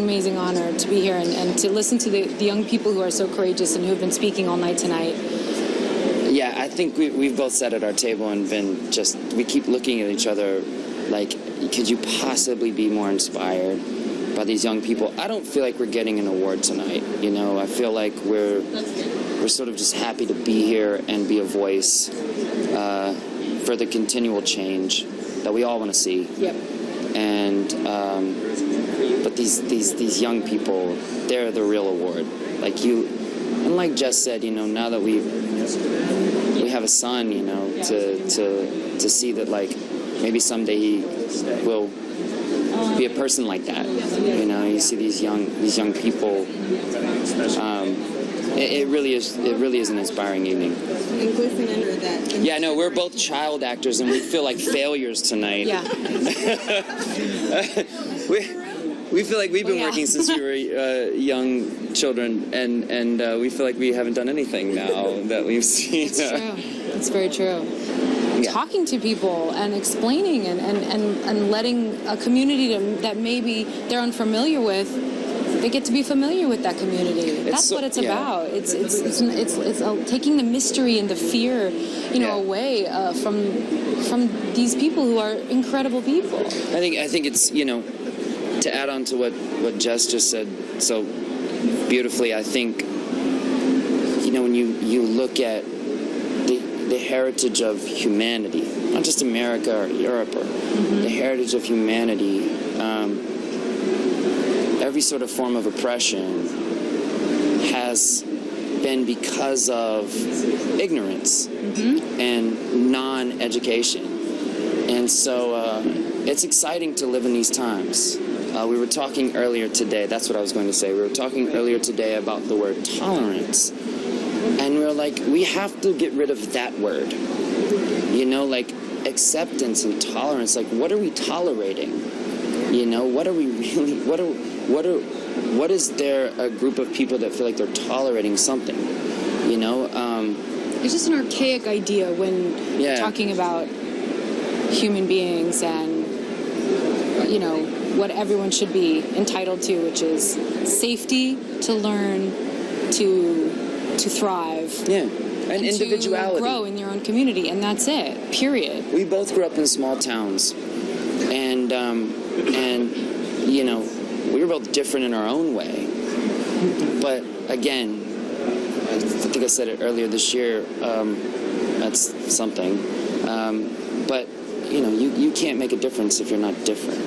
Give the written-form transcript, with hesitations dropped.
amazing honor to be here and to listen to the young people who are so courageous and who have been speaking all night tonight. Yeah, I think we've both sat at our table and been we keep looking at each other like, could you possibly be more inspired by these young people? I don't feel like we're getting an award tonight, you know. I feel like we're sort of just happy to be here and be a voice for the continual change that we all want to see. Yep. And but these young people, they're the real award. Like and like Jess said, you know, now that we have a son, you know, to see that, like, maybe someday he will be a person like that. You know, you see these young people. It really is an inspiring evening. Yeah, no, we're both child actors and we feel like failures tonight. Yeah. we feel like we've been working since we were young children, and we feel like we haven't done anything now that we've seen. It's true. It's very true. Yeah. Talking to people and explaining and letting a community that maybe they're unfamiliar with, they get to be familiar with that community. That's what it's about. It's taking the mystery and the fear, you know, away from these people who are incredible people. I think it's, you know, to add on to what Jess just said so beautifully. I think, you know, when you look at the heritage of humanity, not just America or Europe, or the heritage of humanity. Every sort of form of oppression has been because of ignorance and non-education. And so it's exciting to live in these times. We were talking earlier today, that's what I was going to say, we were talking earlier today about the word tolerance. And we were like, we have to get rid of that word. You know, like acceptance and tolerance, like what are we tolerating? You know, what are we really, what is there a group of people that feel like they're tolerating something? You know? It's just an archaic idea when you're talking about human beings and, you know, what everyone should be entitled to, which is safety, to learn, to thrive. Yeah. And individuality. To grow in your own community, and that's it, period. We both grew up in small towns, and you know, we were both different in our own way. But again, I think I said it earlier this year, that's something. But, you know, you can't make a difference if you're not different.